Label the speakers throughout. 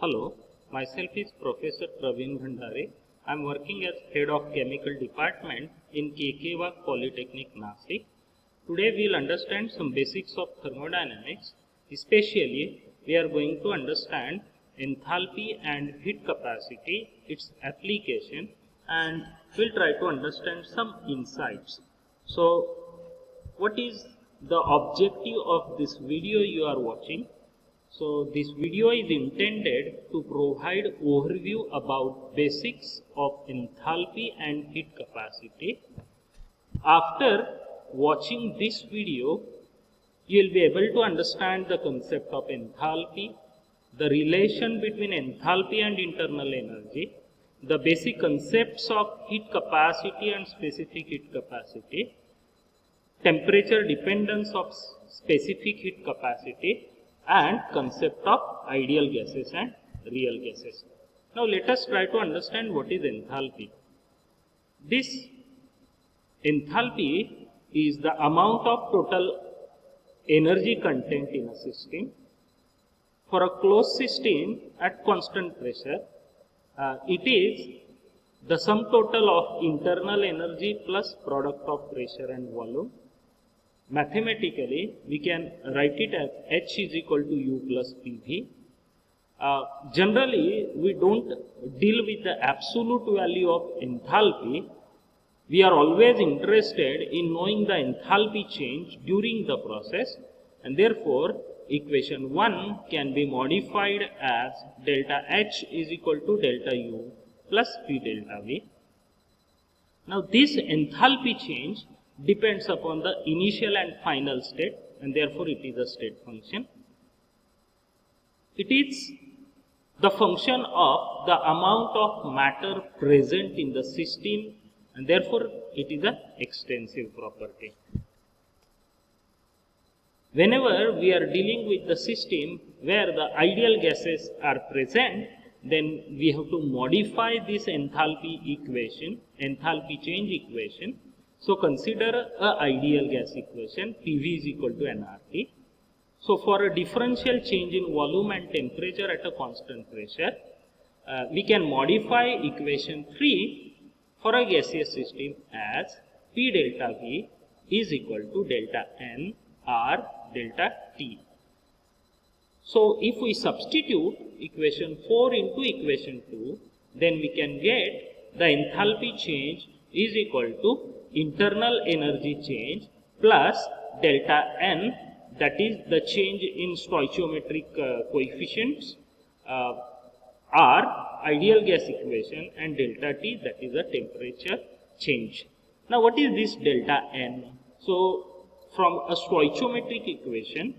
Speaker 1: Hello, myself is Professor Praveen Bhandare. I am working as Head of Chemical Department in KK Polytechnic, Nasik. Today we will understand some basics of thermodynamics. Especially, we are going to understand enthalpy and heat capacity, its application, and we will try to understand some insights. So, what is the objective of this video you are watching? So this video is intended to provide overview about basics of enthalpy and heat capacity. After watching this video, you will be able to understand the concept of enthalpy, the relation between enthalpy and internal energy, the basic concepts of heat capacity and specific heat capacity, temperature dependence of specific heat capacity, and concept of ideal gases and real gases. Now let us try to understand what is enthalpy. This enthalpy is the amount of total energy content in a system. For a closed system at constant pressure, it is the sum total of internal energy plus product of pressure and volume. Mathematically, we can write it as H is equal to U plus PV. Generally, we don't deal with the absolute value of enthalpy. We are always interested in knowing the enthalpy change during the process, and therefore, equation 1 can be modified as delta H is equal to delta U plus P delta V. Now, this enthalpy change depends upon the initial and final state, and therefore it is a state function. It is the function of the amount of matter present in the system, and therefore it is an extensive property. Whenever we are dealing with the system where the ideal gases are present, then we have to modify this enthalpy equation, enthalpy change equation. So consider a ideal gas equation, PV is equal to nRT. So for a differential change in volume and temperature at a constant pressure, we can modify equation 3 for a gaseous system as P delta V is equal to delta N R delta T. So if we substitute equation 4 into equation 2, then we can get the enthalpy change is equal to internal energy change plus delta N, that is the change in stoichiometric coefficients, R, ideal gas equation, and delta T, that is the temperature change. Now what is this delta N? So from a stoichiometric equation,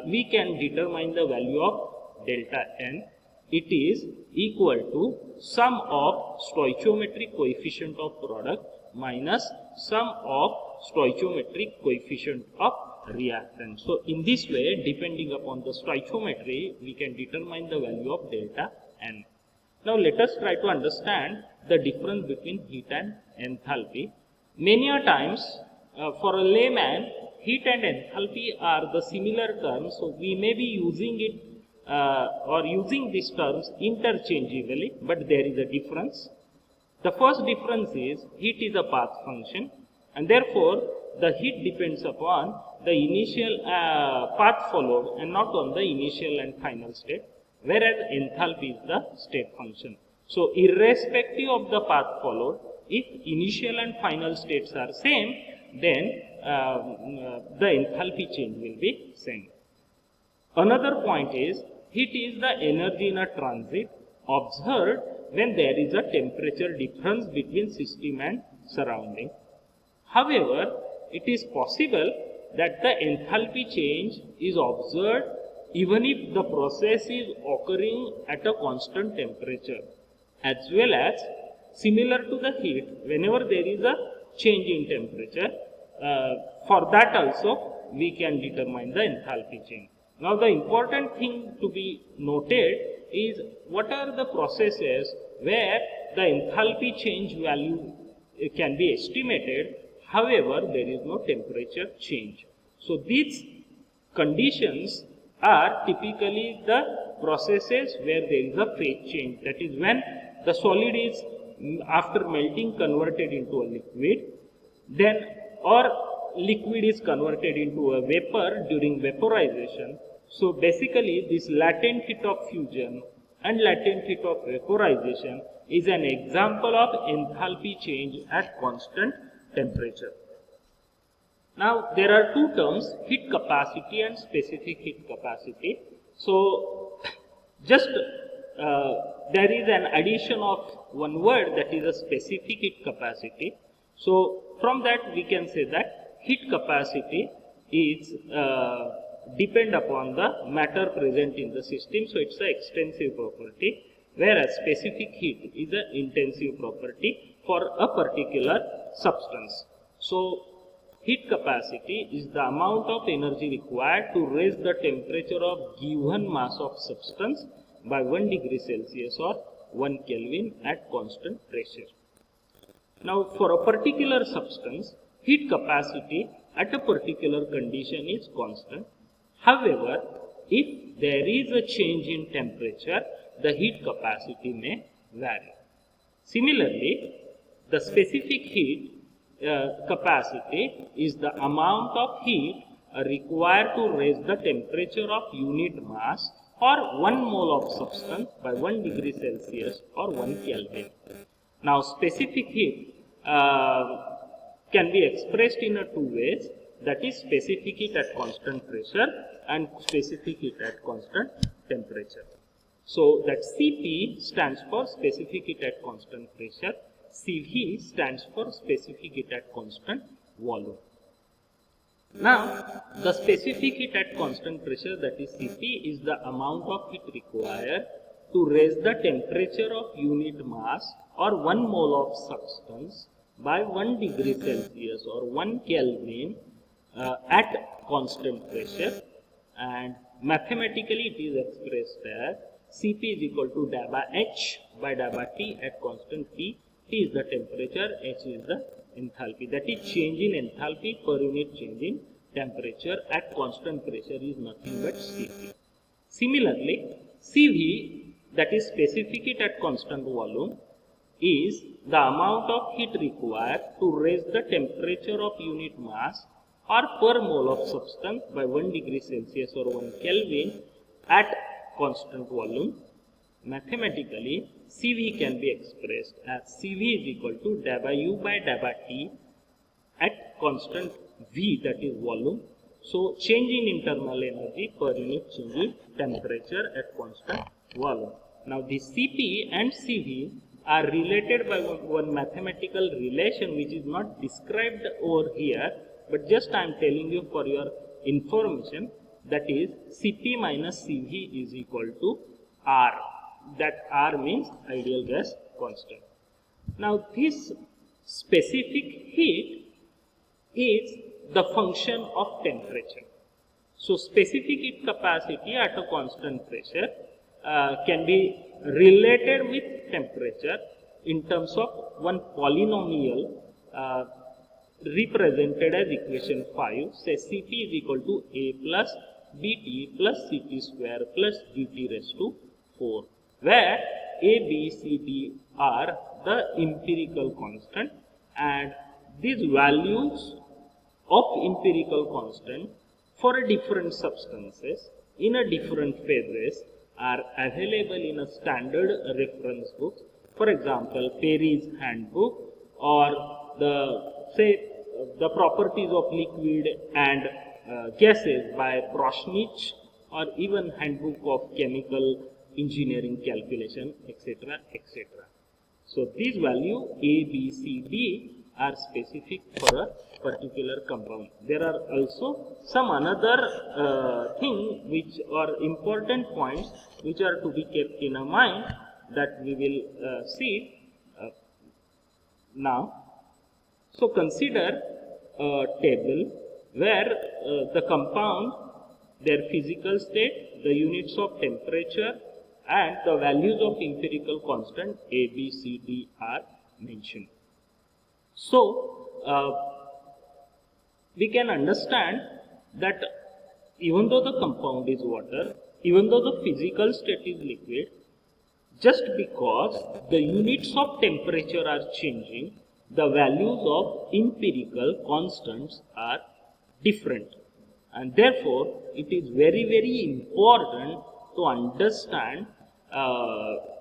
Speaker 1: we can determine the value of delta N. It is equal to sum of stoichiometric coefficient of product minus sum of stoichiometric coefficient of reactant. So in this way, depending upon the stoichiometry, we can determine the value of delta N. Now let us try to understand the difference between heat and enthalpy. Many a times, for a layman, heat and enthalpy are the similar terms, so we may be using it or using these terms interchangeably, but there is a difference. The first difference is heat is a path function, and therefore the heat depends upon the initial path followed and not on the initial and final state, whereas enthalpy is the state function. So irrespective of the path followed, if initial and final states are same, then the enthalpy change will be same. Another point is heat is the energy in a transit observed when there is a temperature difference between system and surrounding. However, it is possible that the enthalpy change is observed even if the process is occurring at a constant temperature, as well as similar to the heat, whenever there is a change in temperature, for that also we can determine the enthalpy change. Now the important thing to be noted is what are the processes where the enthalpy change value can be estimated, however there is no temperature change. So these conditions are typically the processes where there is a phase change. That is when the solid is after melting converted into a liquid, then or liquid is converted into a vapor during vaporization. So basically this latent heat of fusion and latent heat of vaporization is an example of enthalpy change at constant temperature. Now there are two terms, heat capacity and specific heat capacity. So just there is an addition of one word, that is a specific heat capacity. So from that we can say that heat capacity is depend upon the matter present in the system. So it's an extensive property, whereas specific heat is an intensive property for a particular substance. So heat capacity is the amount of energy required to raise the temperature of given mass of substance by 1 degree Celsius or 1 Kelvin at constant pressure. Now for a particular substance, heat capacity at a particular condition is constant. However, if there is a change in temperature, the heat capacity may vary. Similarly, the specific heat capacity is the amount of heat required to raise the temperature of unit mass or 1 mole of substance by 1 degree Celsius or 1 Kelvin. Now specific heat can be expressed in two ways, that is specific heat at constant pressure and specific heat at constant temperature. So that Cp stands for specific heat at constant pressure, Cv stands for specific heat at constant volume. Now the specific heat at constant pressure, that is Cp, is the amount of heat required to raise the temperature of unit mass or 1 mole of substance by 1 degree Celsius or 1 Kelvin at constant pressure, and mathematically it is expressed as Cp is equal to delta H by delta T at constant T. T is the temperature, H is the enthalpy. That is change in enthalpy per unit change in temperature at constant pressure is nothing but Cp. Similarly, Cv, that is specific heat at constant volume, is the amount of heat required to raise the temperature of unit mass or per mole of substance by 1 degree Celsius or 1 Kelvin at constant volume. Mathematically, Cv can be expressed as Cv is equal to delta U by delta T at constant V, that is volume. So change in internal energy per unit change in temperature at constant volume. Now this Cp and Cv are related by one mathematical relation which is not described over here, but just I am telling you for your information, that is Cp minus Cv is equal to R. That R means ideal gas constant. Now this specific heat is the function of temperature. So specific heat capacity at a constant pressure can be related with temperature in terms of one polynomial represented as equation 5. Say Cp is equal to A plus Bt plus Cp square plus Dt raised to 4, where A, B, C, D are the empirical constant, and these values of empirical constant for different substances in a different phases are available in a standard reference book. For example, Perry's handbook, or the properties of liquid and gases by Prosnich, or even handbook of chemical engineering calculation, etc., etc. So these values A, B, C, D are specific for a particular compound. There are also some another thing which are important points which are to be kept in mind that we will see now. So consider a table where the compound, their physical state, the units of temperature, and the values of empirical constant A, B, C, D are mentioned. So we can understand that even though the compound is water, even though the physical state is liquid, just because the units of temperature are changing, the values of empirical constants are different. And therefore, it is very, very important to understand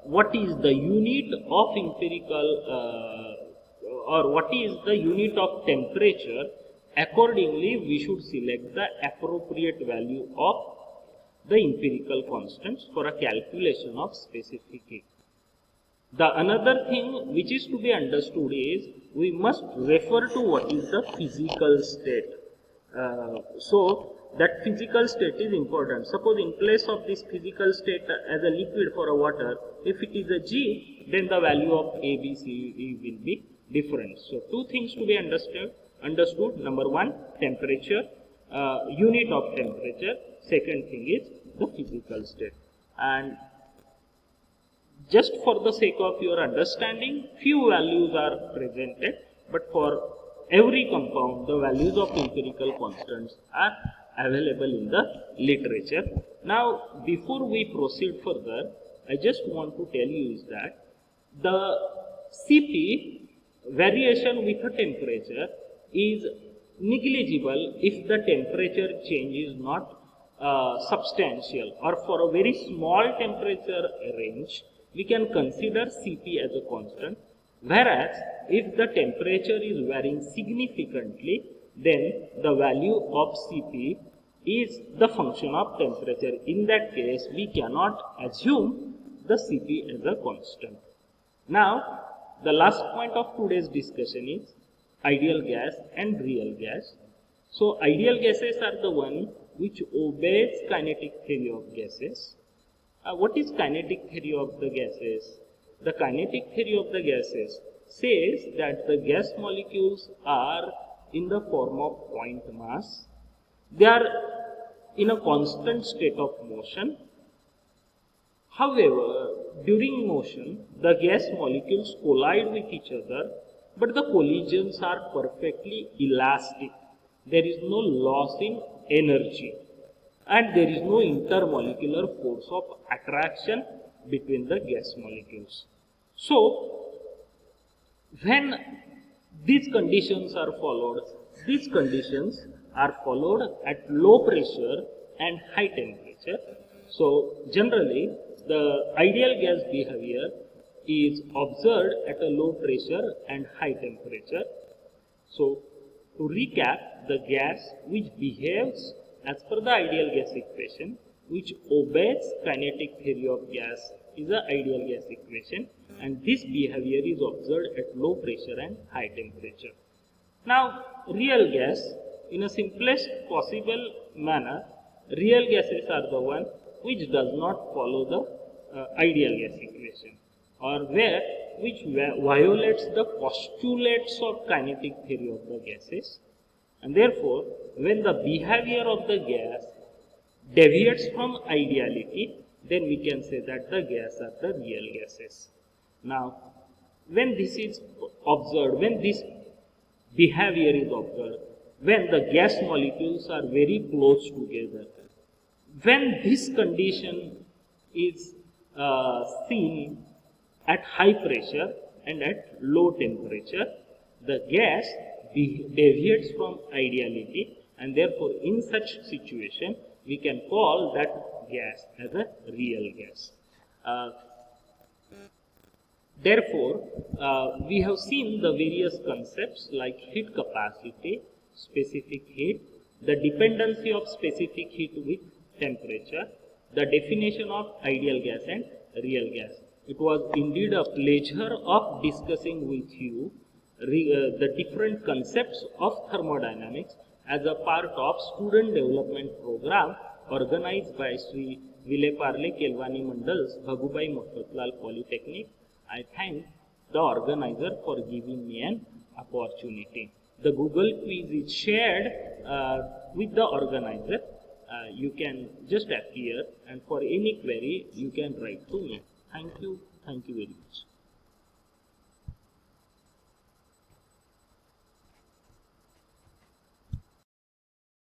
Speaker 1: what is the unit of empirical or what is the unit of temperature. Accordingly, we should select the appropriate value of the empirical constants for a calculation of specific heat. The another thing which is to be understood is we must refer to what is the physical state. So that physical state is important. Suppose in place of this physical state as a liquid for a water, if it is a G, then the value of A, B, C, D will be different. So two things to be understood. Number one, temperature, unit of temperature. Second thing is the physical state. And just for the sake of your understanding, few values are presented, but for every compound, the values of empirical constants are available in the literature. Now, before we proceed further, I just want to tell you is that the Cp variation with a temperature is negligible if the temperature change is not substantial, or for a very small temperature range, we can consider Cp as a constant. Whereas, if the temperature is varying significantly, then the value of Cp is the function of temperature. In that case, we cannot assume the Cp as a constant. Now, the last point of today's discussion is ideal gas and real gas. So, ideal gases are the one which obeys kinetic theory of gases. What is kinetic theory of the gases? The kinetic theory of the gases says that the gas molecules are in the form of point mass. They are in a constant state of motion. However, during motion, the gas molecules collide with each other, but the collisions are perfectly elastic. There is no loss in energy, and there is no intermolecular force of attraction between the gas molecules. So, when these conditions are followed at low pressure and high temperature. So, generally, the ideal gas behavior is observed at a low pressure and high temperature. So, to recap, the gas which behaves as per the ideal gas equation, which obeys kinetic theory of gas, is the ideal gas equation, and this behavior is observed at low pressure and high temperature. Now, real gas, in a simplest possible manner, real gases are the one which does not follow the ideal gas equation, or which violates the postulates of kinetic theory of the gases. And therefore, when the behavior of the gas deviates from ideality, then we can say that the gas are the real gases. Now, when this is observed, when this behavior is observed, when the gas molecules are very close together, when this condition is seen at high pressure and at low temperature, the gas deviates from ideality, and therefore in such situation we can call that gas as a real gas. Therefore, we have seen the various concepts like heat capacity, specific heat, the dependency of specific heat with temperature, the definition of ideal gas and real gas. It was indeed a pleasure of discussing with you the different concepts of thermodynamics as a part of student development program organized by Sri Vile Parle Kelvani Mandal's Bhagubai Mafatlal Polytechnic. I thank the organizer for giving me an opportunity. The Google quiz is shared with the organizer. You can just appear, and for any query you can write to me. Thank you very much.